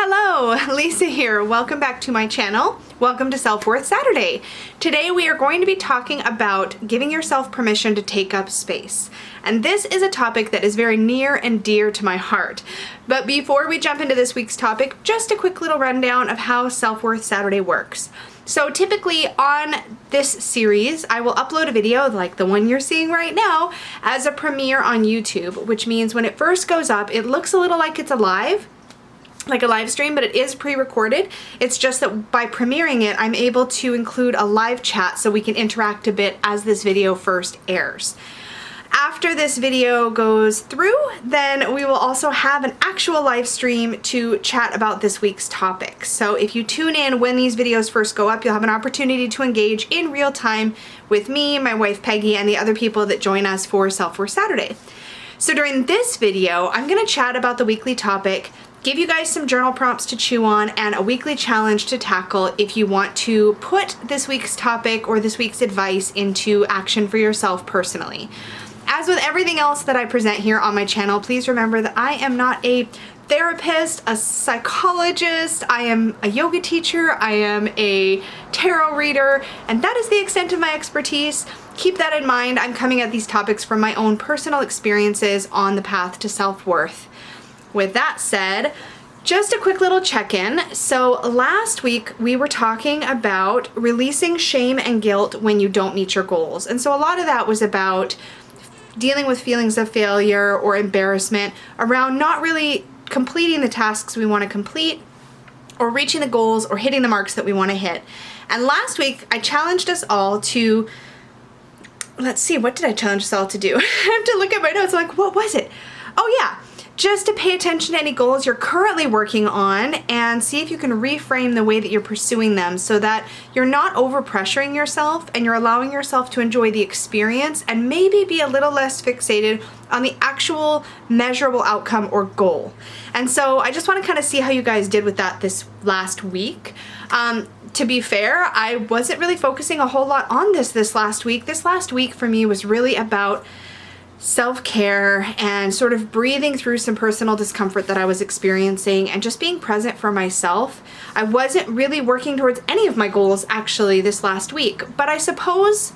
Hello, Lisa here. Welcome back to my channel. Welcome to Selfworth Saturday. Today we are going to be talking about giving yourself permission to take up space. And this is a topic that is very near and dear to my heart. But before we jump into this week's topic, just a quick little rundown of how Selfworth Saturday works. So typically on this series, I will upload a video like the one you're seeing right now as a premiere on YouTube, which means when it first goes up, it looks a little like it's alive, like a live stream, but it is pre-recorded. It's just that by premiering it, I'm able to include a live chat so we can interact a bit as this video first airs. After this video goes through, then we will also have an actual live stream to chat about this week's topic. So if you tune in when these videos first go up, you'll have an opportunity to engage in real time with me, my wife Peggy, and the other people that join us for Selfworth Saturday. So during this video, I'm going to chat about the weekly topic, give you guys some journal prompts to chew on, and a weekly challenge to tackle if you want to put this week's topic or this week's advice into action for yourself personally. As with everything else that I present here on my channel, please remember that I am not a therapist, a psychologist, I am a yoga teacher, I am a tarot reader, and that is the extent of my expertise. Keep that in mind. I'm coming at these topics from my own personal experiences on the path to self-worth. With that said, just a quick little check-in. So last week we were talking about releasing shame and guilt when you don't meet your goals. And so a lot of that was about dealing with feelings of failure or embarrassment around not really completing the tasks we want to complete or reaching the goals or hitting the marks that we want to hit. And last week I challenged us all to, let's see, what did I challenge us all to do? I have to look at my notes. I'm like, what was it? Oh yeah. Just to pay attention to any goals you're currently working on and see if you can reframe the way that you're pursuing them so that you're not overpressuring yourself and you're allowing yourself to enjoy the experience and maybe be a little less fixated on the actual measurable outcome or goal. And so I just want to kind of see how you guys did with that this last week. To be fair, I wasn't really focusing a whole lot on this last week. This last week for me was really about self-care and sort of breathing through some personal discomfort that I was experiencing and just being present for myself. I wasn't really working towards any of my goals actually this last week, but I suppose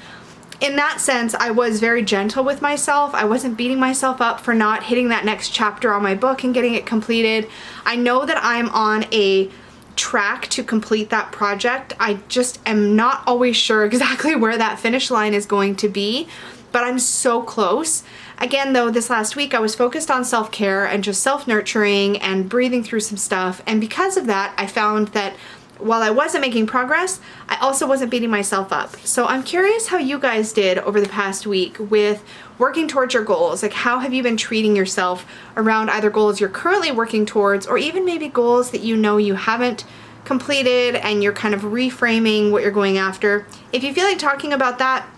in that sense I was very gentle with myself. I wasn't beating myself up for not hitting that next chapter on my book and getting it completed. I know that I'm on a track to complete that project. I just am not always sure exactly where that finish line is going to be, but I'm so close. Again, though, this last week I was focused on self-care and just self-nurturing and breathing through some stuff. And because of that, I found that while I wasn't making progress, I also wasn't beating myself up. So I'm curious how you guys did over the past week with working towards your goals. Like, how have you been treating yourself around either goals you're currently working towards or even maybe goals that you know you haven't completed and you're kind of reframing what you're going after? If you feel like talking about that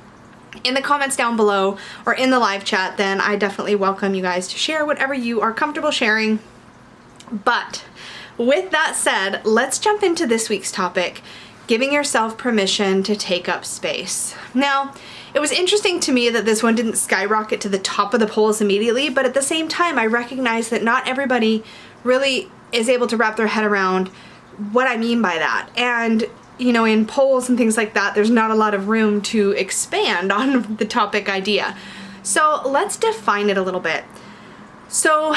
in the comments down below or in the live chat, then I definitely welcome you guys to share whatever you are comfortable sharing. But with that said, let's jump into this week's topic, giving yourself permission to take up space. Now, it was interesting to me that this one didn't skyrocket to the top of the polls immediately, but at the same time, I recognize that not everybody really is able to wrap their head around what I mean by that. And you know, in polls and things like that, there's not a lot of room to expand on the topic idea. So let's define it a little bit. So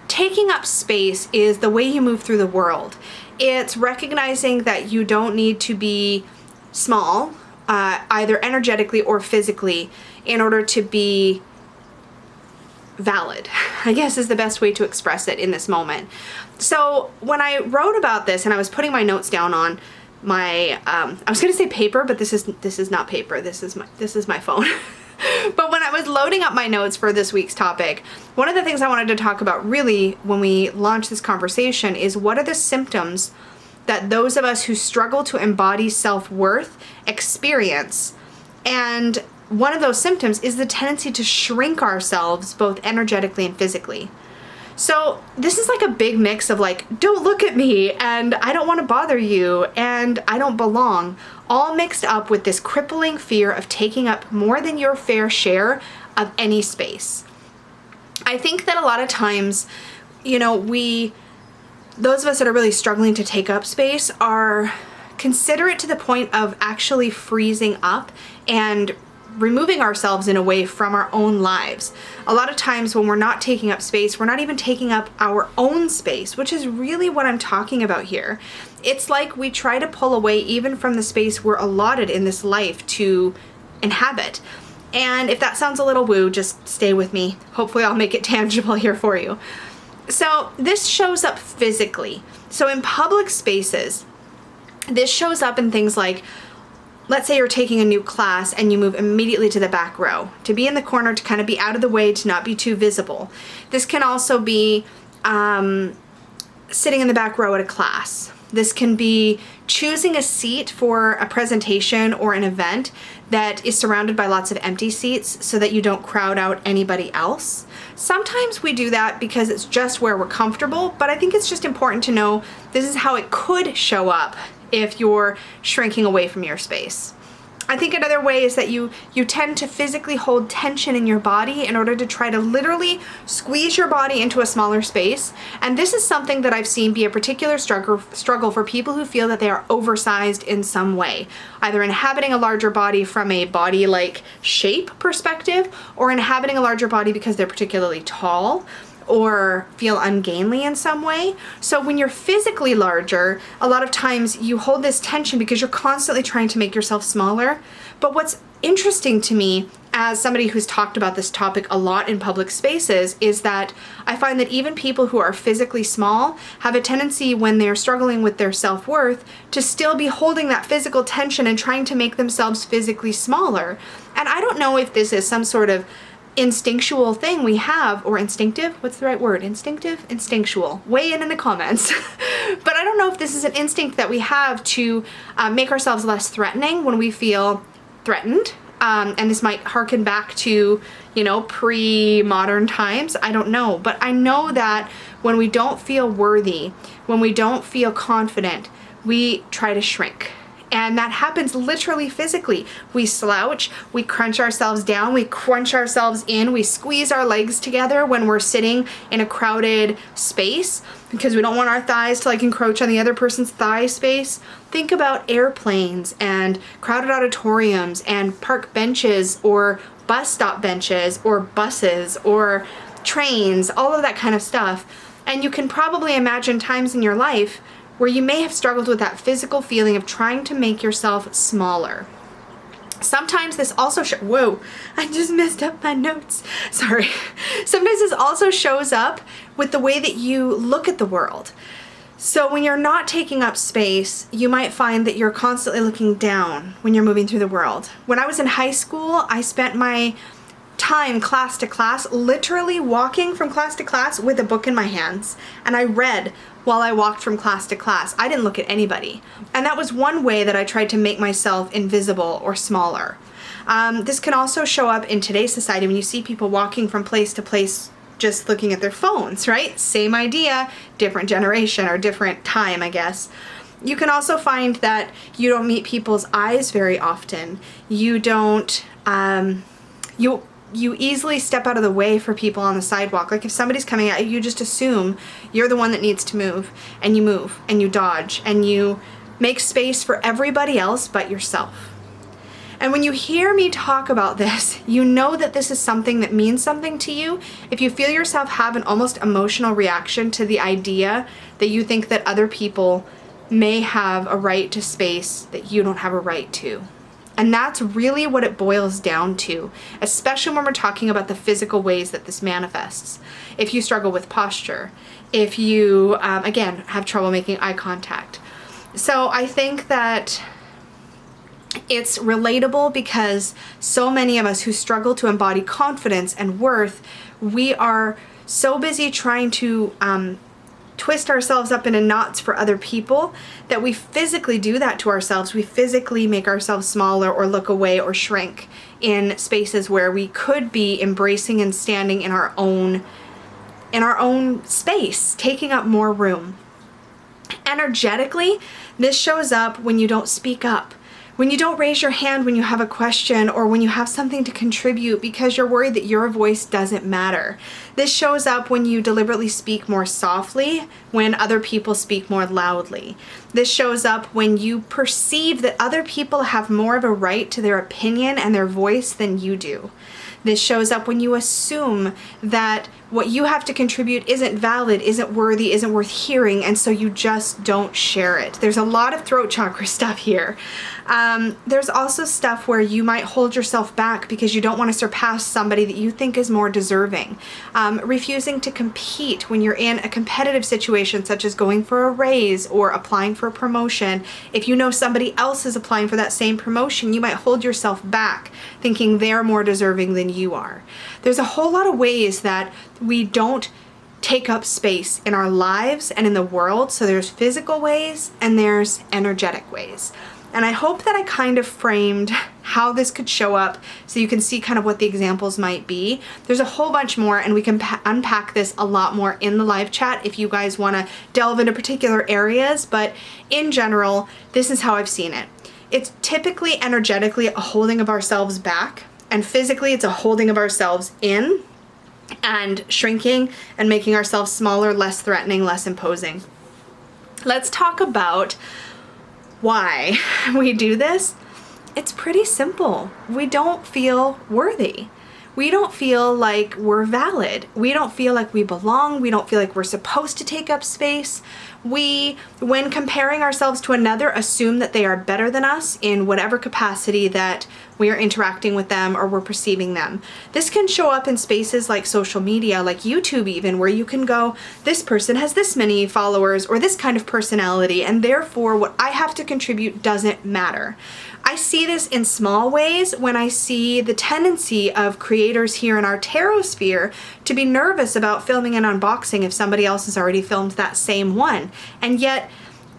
taking up space is the way you move through the world. It's recognizing that you don't need to be small, either energetically or physically, in order to be valid, I guess is the best way to express it in this moment. So when I wrote about this and I was putting my notes down on my I was gonna say paper, but this is not paper. This is my phone. But when I was loading up my notes for this week's topic, one of the things I wanted to talk about really when we launch this conversation is what are the symptoms that those of us who struggle to embody self-worth experience. And one of those symptoms is the tendency to shrink ourselves both energetically and physically. So this is like a big mix of like, don't look at me, and I don't want to bother you, and I don't belong, all mixed up with this crippling fear of taking up more than your fair share of any space. I think that a lot of times, you know, we those of us that are really struggling to take up space are considerate to the point of actually freezing up and removing ourselves in a way from our own lives. A lot of times when we're not taking up space, we're not even taking up our own space, which is really what I'm talking about here. It's like we try to pull away even from the space we're allotted in this life to inhabit. And if that sounds a little woo, just stay with me. Hopefully I'll make it tangible here for you. So this shows up physically. So in public spaces, this shows up in things like, let's say you're taking a new class and you move immediately to the back row, to be in the corner, to kind of be out of the way, to not be too visible. This can also be sitting in the back row at a class. This can be choosing a seat for a presentation or an event that is surrounded by lots of empty seats so that you don't crowd out anybody else. Sometimes we do that because it's just where we're comfortable, but I think it's just important to know this is how it could show up if you're shrinking away from your space. I think another way is that you tend to physically hold tension in your body in order to try to literally squeeze your body into a smaller space. And this is something that I've seen be a particular struggle for people who feel that they are oversized in some way, either inhabiting a larger body from a body-like shape perspective, or inhabiting a larger body because they're particularly tall or feel ungainly in some way. So when you're physically larger, a lot of times you hold this tension because you're constantly trying to make yourself smaller. But what's interesting to me, as somebody who's talked about this topic a lot in public spaces, is that I find that even people who are physically small have a tendency, when they're struggling with their self-worth, to still be holding that physical tension and trying to make themselves physically smaller. And I don't know if this is some sort of instinctual thing we have, or instinctive, what's the right word? Instinctive? Instinctual. Weigh in the comments. But I don't know if this is an instinct that we have to make ourselves less threatening when we feel threatened. And this might harken back to, pre-modern times. I don't know. But I know that when we don't feel worthy, when we don't feel confident, we try to shrink. And that happens literally physically. We slouch, we crunch ourselves down, we crunch ourselves in, we squeeze our legs together when we're sitting in a crowded space because we don't want our thighs to encroach on the other person's thigh space. Think about airplanes and crowded auditoriums and park benches or bus stop benches or buses or trains, all of that kind of stuff. And you can probably imagine times in your life where you may have struggled with that physical feeling of trying to make yourself smaller. Sometimes this also whoa, I just messed up my notes. Sorry. Sometimes this also shows up with the way that you look at the world. So when you're not taking up space, you might find that you're constantly looking down when you're moving through the world. When I was in high school, I spent my time class to class literally walking from class to class with a book in my hands, and I read while I walked from class to class. I didn't look at anybody. And that was one way that I tried to make myself invisible or smaller. This can also show up in today's society when you see people walking from place to place just looking at their phones, right? Same idea, different generation or different time, I guess. You can also find that you don't meet people's eyes very often. You don't, you easily step out of the way for people on the sidewalk. Like if somebody's coming at you, you just assume you're the one that needs to move and you dodge and you make space for everybody else but yourself. And when you hear me talk about this, you know that this is something that means something to you. If you feel yourself have an almost emotional reaction to the idea that you think that other people may have a right to space that you don't have a right to. And that's really what it boils down to, especially when we're talking about the physical ways that this manifests. If you struggle with posture, if you, again, have trouble making eye contact. So I think that it's relatable because so many of us who struggle to embody confidence and worth, we are so busy trying to twist ourselves up into knots for other people that we physically do that to ourselves. We physically make ourselves smaller or look away or shrink in spaces where we could be embracing and standing in our own space, taking up more room. Energetically, this shows up when you don't speak up, When you don't raise your hand when you have a question or when you have something to contribute because you're worried that your voice doesn't matter. This shows up when you deliberately speak more softly when other people speak more loudly. This shows up when you perceive that other people have more of a right to their opinion and their voice than you do. This shows up when you assume that what you have to contribute isn't valid, isn't worthy, isn't worth hearing, and so you just don't share it. There's a lot of throat chakra stuff here. There's also stuff where you might hold yourself back because you don't want to surpass somebody that you think is more deserving. Refusing to compete when you're in a competitive situation, such as going for a raise or applying for a promotion. If you know somebody else is applying for that same promotion, you might hold yourself back thinking they're more deserving than you are. There's a whole lot of ways that we don't take up space in our lives and in the world. So there's physical ways and there's energetic ways. And I hope that I kind of framed how this could show up so you can see kind of what the examples might be. There's a whole bunch more, and we can unpack this a lot more in the live chat if you guys want to delve into particular areas. But in general, this is how I've seen it. It's typically energetically a holding of ourselves back, and physically it's a holding of ourselves in and shrinking and making ourselves smaller, less threatening, less imposing. Let's talk about why we do this. It's pretty simple. We don't feel worthy. We don't feel like we're valid. We don't feel like we belong. We don't feel like we're supposed to take up space. We, when comparing ourselves to another, assume that they are better than us in whatever capacity that we are interacting with them or we're perceiving them. This can show up in spaces like social media, like YouTube even, where you can go, this person has this many followers or this kind of personality, and therefore what I have to contribute doesn't matter. I see this in small ways when I see the tendency of creators here in our tarot sphere to be nervous about filming an unboxing if somebody else has already filmed that same one. And yet,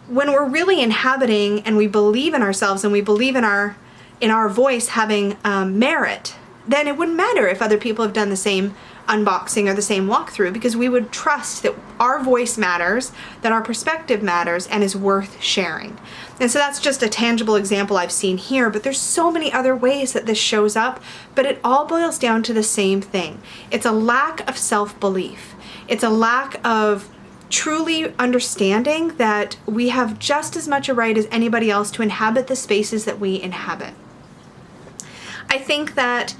when we're really inhabiting and we believe in ourselves and we believe in our voice having merit, then it wouldn't matter if other people have done the same unboxing or the same walkthrough, because we would trust that our voice matters, that our perspective matters, and is worth sharing. And so that's just a tangible example I've seen here, but there's so many other ways that this shows up, but it all boils down to the same thing. It's a lack of self-belief. It's a lack of truly understanding that we have just as much a right as anybody else to inhabit the spaces that we inhabit. I think that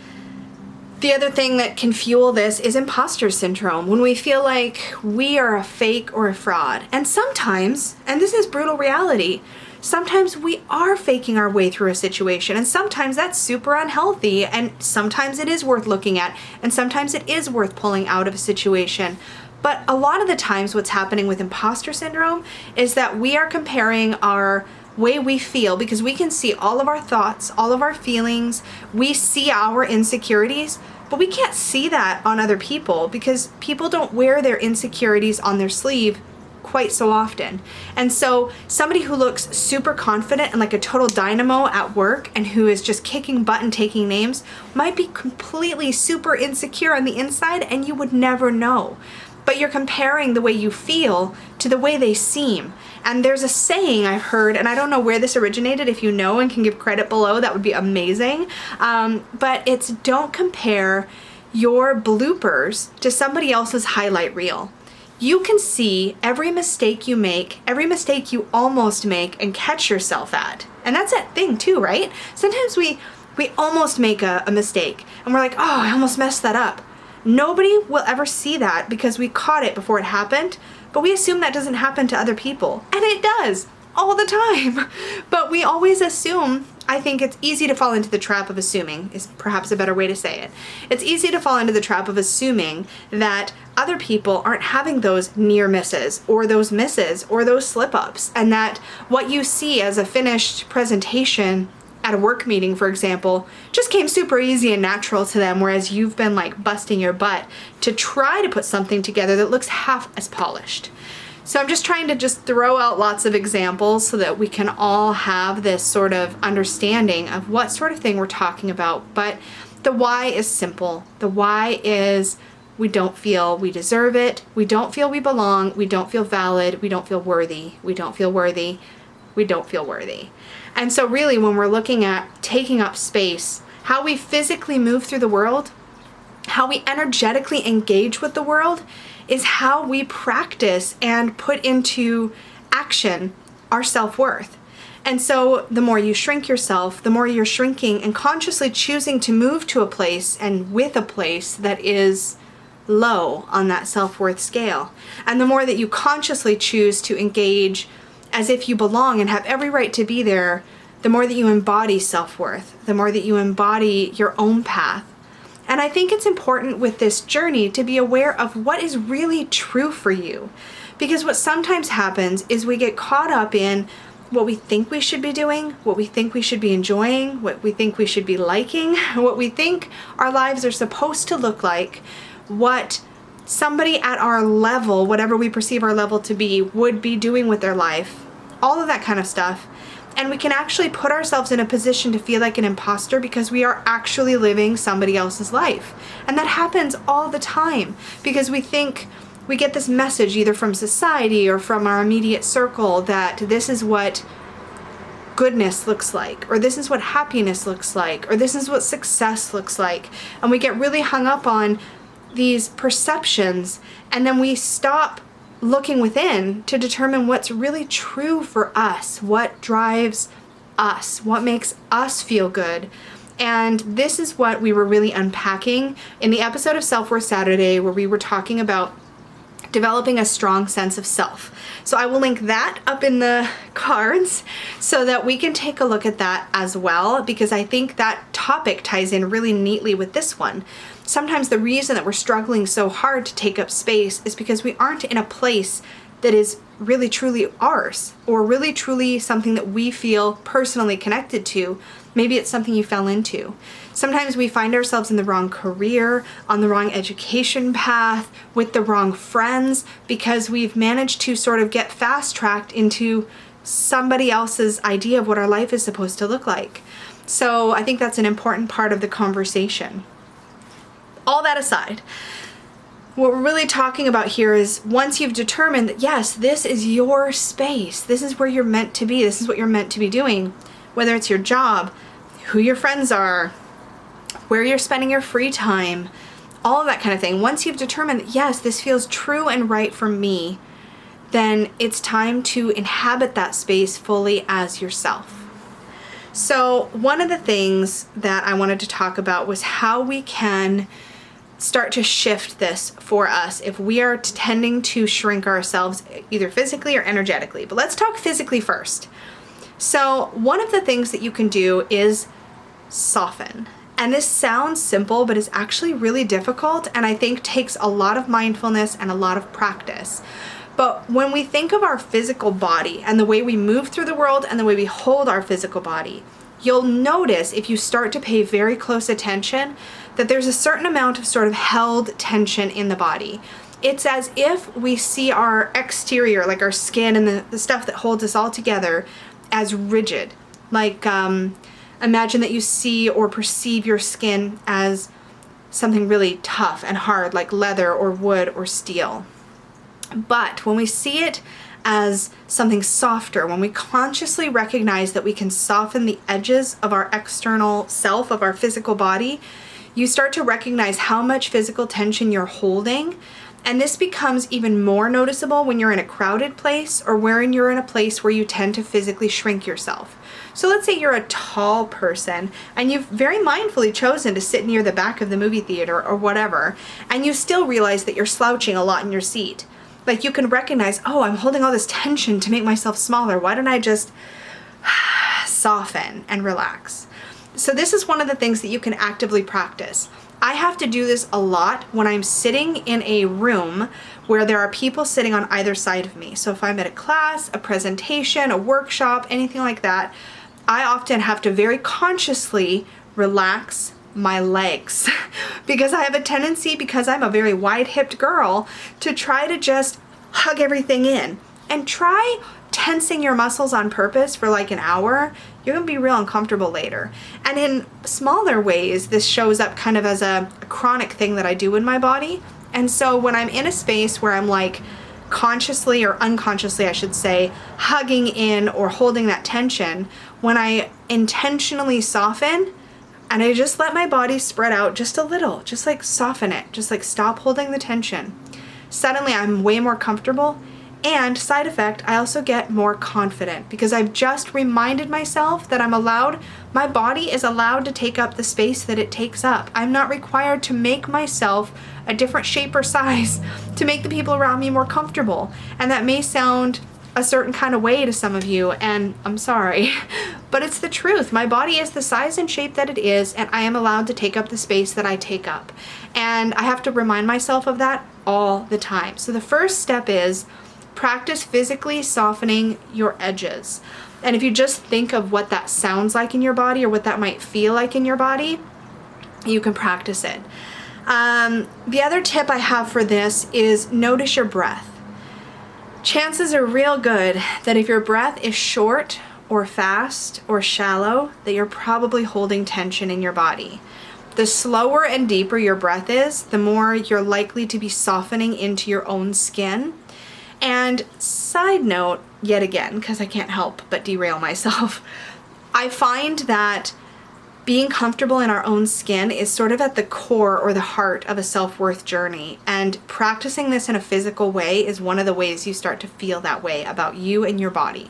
the other thing that can fuel this is imposter syndrome, when we feel like we are a fake or a fraud. And sometimes, and this is brutal reality, sometimes we are faking our way through a situation, and sometimes that's super unhealthy, and sometimes it is worth looking at, and sometimes it is worth pulling out of a situation. But a lot of the times what's happening with imposter syndrome is that we are comparing our way we feel, because we can see all of our thoughts, all of our feelings, we see our insecurities, but we can't see that on other people because people don't wear their insecurities on their sleeve quite so often. And so somebody who looks super confident and like a total dynamo at work and who is just kicking butt and taking names might be completely super insecure on the inside, and you would never know. But you're comparing the way you feel to the way they seem. And there's a saying I've heard, and I don't know where this originated. If you know and can give credit below, that would be amazing. But it's, don't compare your bloopers to somebody else's highlight reel. You can see every mistake you make, every mistake you almost make, and catch yourself at. And that's that thing too, right? Sometimes we almost make a mistake, and we're like, oh, I almost messed that up. Nobody will ever see that because we caught it before it happened, but we assume that doesn't happen to other people. And it does, all the time. But we always assume, I think it's easy to fall into the trap of assuming, is perhaps a better way to say it. It's easy to fall into the trap of assuming that other people aren't having those near misses or those misses or those slip-ups, and that what you see as a finished presentation at a work meeting, for example, just came super easy and natural to them, whereas you've been like busting your butt to try to put something together that looks half as polished. So I'm just trying to just throw out lots of examples so that we can all have this sort of understanding of what sort of thing we're talking about. But the why is simple. The why is we don't feel we deserve it. We don't feel we belong. We don't feel valid. We don't feel worthy. We don't feel worthy. we don't feel worthy. And so really when we're looking at taking up space, how we physically move through the world, how we energetically engage with the world, is how we practice and put into action our self-worth. And so the more you shrink yourself, the more you're shrinking and consciously choosing to move to a place and with a place that is low on that self-worth scale. And the more that you consciously choose to engage as if you belong and have every right to be there, the more that you embody self-worth, the more that you embody your own path. And I think it's important with this journey to be aware of what is really true for you. Because what sometimes happens is we get caught up in what we think we should be doing, what we think we should be enjoying, what we think we should be liking, what we think our lives are supposed to look like, what somebody at our level, whatever we perceive our level to be, would be doing with their life, all of that kind of stuff. And we can actually put ourselves in a position to feel like an imposter because we are actually living somebody else's life. And that happens all the time because we think we get this message either from society or from our immediate circle that this is what goodness looks like, or this is what happiness looks like, or this is what success looks like. And we get really hung up on these perceptions, and then we stop looking within to determine what's really true for us, what drives us, what makes us feel good. And this is what we were really unpacking in the episode of Selfworth Saturday, where we were talking about developing a strong sense of self. So I will link that up in the cards so that we can take a look at that as well, because I think that topic ties in really neatly with this one. Sometimes the reason that we're struggling so hard to take up space is because we aren't in a place that is really truly ours, or really truly something that we feel personally connected to. Maybe it's something you fell into. Sometimes we find ourselves in the wrong career, on the wrong education path, with the wrong friends, because we've managed to sort of get fast-tracked into somebody else's idea of what our life is supposed to look like. So I think that's an important part of the conversation. All that aside, what we're really talking about here is once you've determined that, yes, this is your space, this is where you're meant to be, this is what you're meant to be doing, whether it's your job, who your friends are, where you're spending your free time, all of that kind of thing. Once you've determined that, yes, this feels true and right for me, then it's time to inhabit that space fully as yourself. So one of the things that I wanted to talk about was how we can start to shift this for us if we are tending to shrink ourselves either physically or energetically. But let's talk physically first. So one of the things that you can do is soften. And this sounds simple, but is actually really difficult, and I think takes a lot of mindfulness and a lot of practice. But when we think of our physical body and the way we move through the world and the way we hold our physical body, you'll notice if you start to pay very close attention that there's a certain amount of sort of held tension in the body. It's as if we see our exterior, like our skin and the stuff that holds us all together, as rigid. Like imagine that you see or perceive your skin as something really tough and hard, like leather or wood or steel. But when we see it as something softer, when we consciously recognize that we can soften the edges of our external self, of our physical body, you start to recognize how much physical tension you're holding. And this becomes even more noticeable when you're in a crowded place or when you're in a place where you tend to physically shrink yourself. So let's say you're a tall person and you've very mindfully chosen to sit near the back of the movie theater or whatever, and you still realize that you're slouching a lot in your seat. Like you can recognize, oh, I'm holding all this tension to make myself smaller. Why don't I just soften and relax? So this is one of the things that you can actively practice. I have to do this a lot when I'm sitting in a room where there are people sitting on either side of me. So if I'm at a class, a presentation, a workshop, anything like that, I often have to very consciously relax my legs because I have a tendency, because I'm a very wide-hipped girl, to try to just hug everything in. And try tensing your muscles on purpose for like an hour. You're gonna be real uncomfortable later. And in smaller ways, this shows up kind of as a chronic thing that I do in my body. And so when I'm in a space where I'm like consciously or unconsciously, I should say, hugging in or holding that tension, when I intentionally soften and I just let my body spread out just a little, just like soften it, just like stop holding the tension, suddenly I'm way more comfortable. And side effect, I also get more confident because I've just reminded myself that my body is allowed to take up the space that it takes up. I'm not required to make myself a different shape or size to make the people around me more comfortable. And that may sound a certain kind of way to some of you, and I'm sorry, but it's the truth. My body is the size and shape that it is, and I am allowed to take up the space that I take up. And I have to remind myself of that all the time. So the first step is practice physically softening your edges. And if you just think of what that sounds like in your body or what that might feel like in your body, you can practice it. The other tip I have for this is notice your breath. Chances are real good that if your breath is short or fast or shallow, that you're probably holding tension in your body. The slower and deeper your breath is, the more you're likely to be softening into your own skin. And side note, yet again, because I can't help but derail myself, I find that being comfortable in our own skin is sort of at the core or the heart of a self-worth journey. And practicing this in a physical way is one of the ways you start to feel that way about you and your body.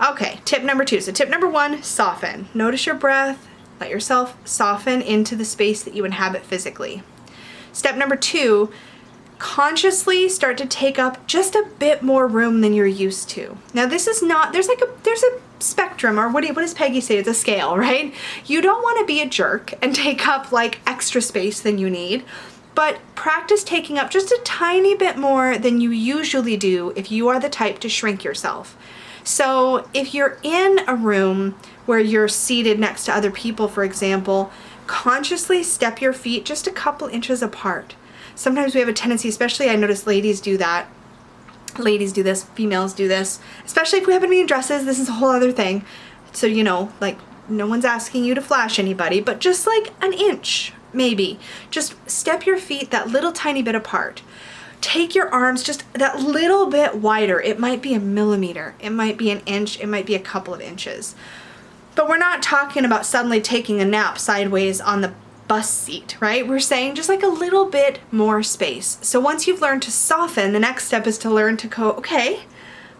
Okay, tip number 2. So tip number 1, soften. Notice your breath. Let yourself soften into the space that you inhabit physically. Step number 2, consciously start to take up just a bit more room than you're used to. Now this is not, there's a spectrum, or what does Peggy say? It's a scale, right? You don't want to be a jerk and take up like extra space than you need, but practice taking up just a tiny bit more than you usually do if you are the type to shrink yourself. So if you're in a room where you're seated next to other people, for example, consciously step your feet just a couple inches apart. Sometimes we have a tendency, especially I notice ladies do that. Ladies do this, females do this, especially if we happen to be in dresses. This is a whole other thing. So, you know, like no one's asking you to flash anybody, but just like an inch, maybe. Just step your feet that little tiny bit apart. Take your arms just that little bit wider. It might be a millimeter. It might be an inch. It might be a couple of inches. But we're not talking about suddenly taking a nap sideways on the bus seat, right? We're saying just like a little bit more space. So once you've learned to soften, the next step is to learn to go, okay,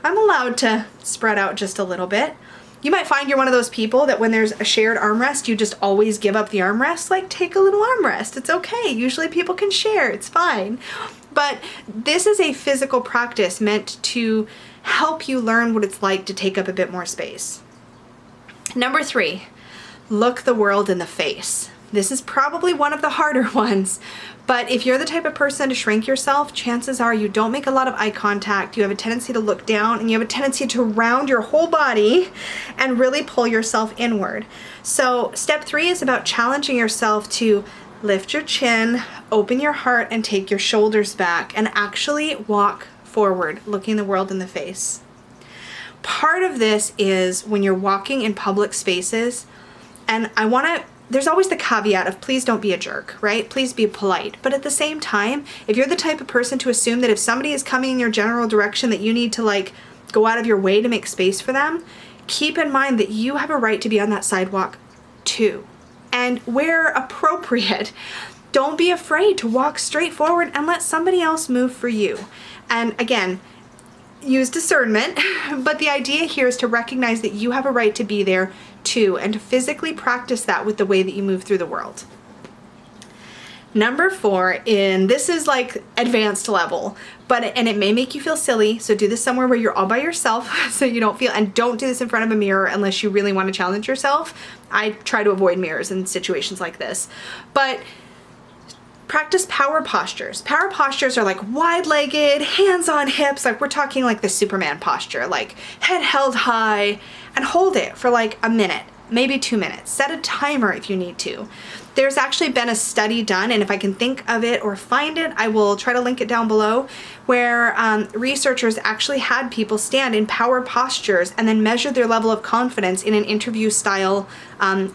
I'm allowed to spread out just a little bit. You might find you're one of those people that when there's a shared armrest, you just always give up the armrest. Like, take a little armrest. It's okay. Usually people can share. It's fine. But this is a physical practice meant to help you learn what it's like to take up a bit more space. Number 3, look the world in the face. This is probably one of the harder ones, but if you're the type of person to shrink yourself, chances are you don't make a lot of eye contact, you have a tendency to look down, and you have a tendency to round your whole body and really pull yourself inward. So step 3 is about challenging yourself to lift your chin, open your heart, and take your shoulders back, and actually walk forward, looking the world in the face. Part of this is when you're walking in public spaces, and there's always the caveat of please don't be a jerk, right? Please be polite. But at the same time, if you're the type of person to assume that if somebody is coming in your general direction that you need to like go out of your way to make space for them, keep in mind that you have a right to be on that sidewalk too. And where appropriate, don't be afraid to walk straight forward and let somebody else move for you. And again, use discernment, but the idea here is to recognize that you have a right to be there too, and to physically practice that with the way that you move through the world. Number 4, and this is like advanced level, and it may make you feel silly, so do this somewhere where you're all by yourself so you don't feel, and don't do this in front of a mirror unless you really want to challenge yourself. I try to avoid mirrors in situations like this, but practice power postures. Power postures are like wide-legged, hands on hips, like we're talking like the Superman posture, like head held high, and hold it for like a minute, maybe 2 minutes. Set a timer if you need to. There's actually been a study done, and if I can think of it or find it, I will try to link it down below, where researchers actually had people stand in power postures and then measure their level of confidence in an interview style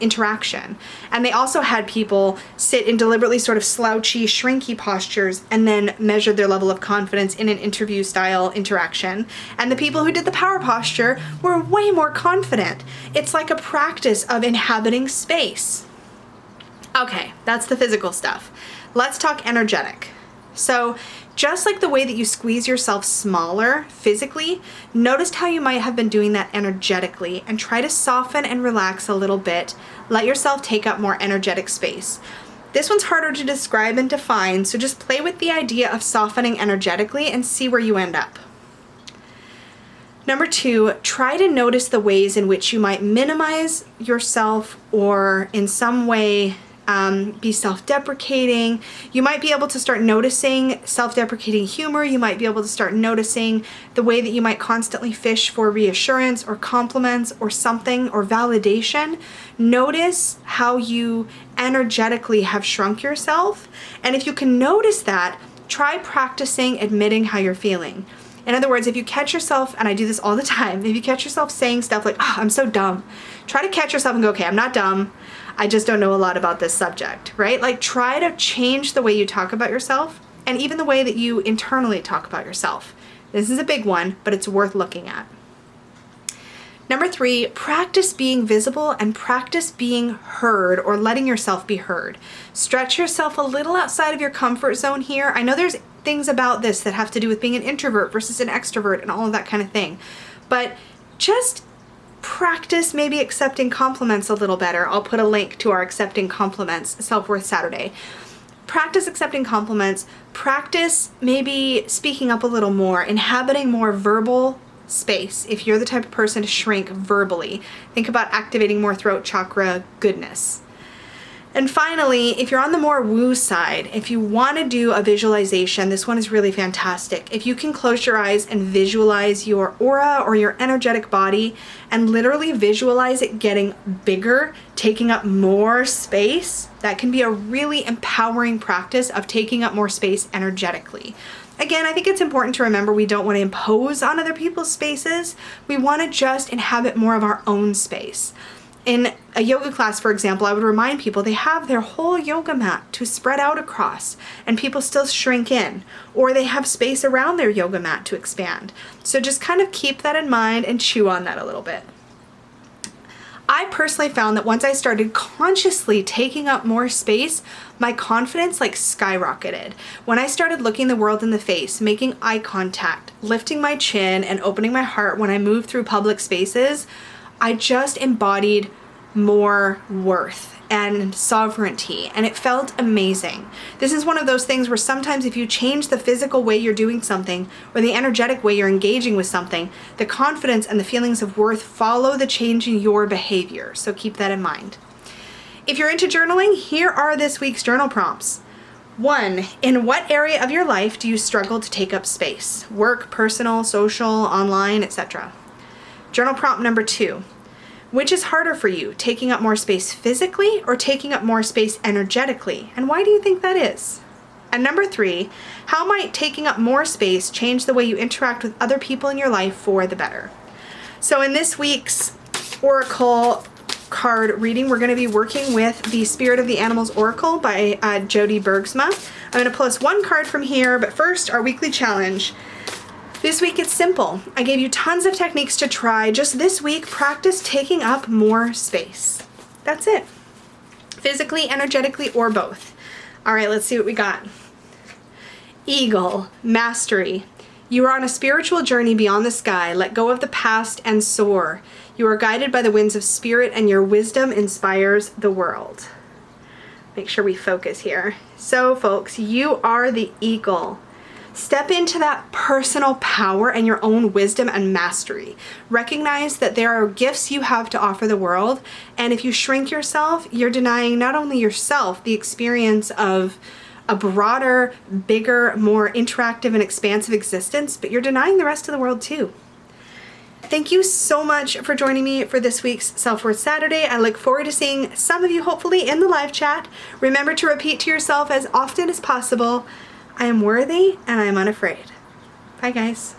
interaction. And they also had people sit in deliberately sort of slouchy, shrinky postures and then measure their level of confidence in an interview style interaction. And the people who did the power posture were way more confident. It's like a practice of inhabiting space. Okay, that's the physical stuff. Let's talk energetic. So just like the way that you squeeze yourself smaller physically, notice how you might have been doing that energetically, and try to soften and relax a little bit. Let yourself take up more energetic space. This one's harder to describe and define, so just play with the idea of softening energetically and see where you end up. Number 2, try to notice the ways in which you might minimize yourself or in some way be self-deprecating. You might be able to start noticing self-deprecating humor. You might be able to start noticing the way that you might constantly fish for reassurance or compliments or something or validation. Notice how you energetically have shrunk yourself. And if you can notice that, try practicing admitting how you're feeling. In other words, if you catch yourself, and I do this all the time, if you catch yourself saying stuff like, "Oh, I'm so dumb," try to catch yourself and go, "Okay, I'm not dumb. I just don't know a lot about this subject," right? Like, try to change the way you talk about yourself and even the way that you internally talk about yourself. This is a big one, but it's worth looking at. Number 3, practice being visible and practice being heard or letting yourself be heard. Stretch yourself a little outside of your comfort zone here. I know there's things about this that have to do with being an introvert versus an extrovert and all of that kind of thing, but just practice maybe accepting compliments a little better. I'll put a link to our Accepting Compliments Self-Worth Saturday. Practice accepting compliments. Practice maybe speaking up a little more, inhabiting more verbal space. If you're the type of person to shrink verbally, think about activating more throat chakra goodness. And finally, if you're on the more woo side, if you want to do a visualization, this one is really fantastic. If you can close your eyes and visualize your aura or your energetic body and literally visualize it getting bigger, taking up more space, that can be a really empowering practice of taking up more space energetically. Again, I think it's important to remember we don't want to impose on other people's spaces. We want to just inhabit more of our own space. In a yoga class, for example, I would remind people they have their whole yoga mat to spread out across, and people still shrink in, or they have space around their yoga mat to expand. So just kind of keep that in mind and chew on that a little bit. I personally found that once I started consciously taking up more space, my confidence skyrocketed. When I started looking the world in the face, making eye contact, lifting my chin, and opening my heart when I moved through public spaces, I just embodied more worth and sovereignty, and it felt amazing. This is one of those things where sometimes if you change the physical way you're doing something or the energetic way you're engaging with something, the confidence and the feelings of worth follow the change in your behavior. So keep that in mind. If you're into journaling, here are this week's journal prompts. 1, in what area of your life do you struggle to take up space? Work, personal, social, online, etc. Journal prompt number 2. Which is harder for you, taking up more space physically or taking up more space energetically? And why do you think that is? And number 3, how might taking up more space change the way you interact with other people in your life for the better? So in this week's Oracle card reading, we're going to be working with the Spirit of the Animals Oracle by Jody Bergsma. I'm going to pull us one card from here, but first, our weekly challenge. This week it's simple. I gave you tons of techniques to try. Just this week, practice taking up more space. That's it. Physically, energetically, or both. All right, let's see what we got. Eagle, mastery. You are on a spiritual journey beyond the sky. Let go of the past and soar. You are guided by the winds of spirit, and your wisdom inspires the world. Make sure we focus here. So, folks, you are the eagle. Step into that personal power and your own wisdom and mastery. Recognize that there are gifts you have to offer the world, and if you shrink yourself, you're denying not only yourself the experience of a broader, bigger, more interactive and expansive existence, but you're denying the rest of the world too. Thank you so much for joining me for this week's Selfworth Saturday. I look forward to seeing some of you hopefully in the live chat. Remember to repeat to yourself as often as possible, I am worthy and I am unafraid. Bye guys.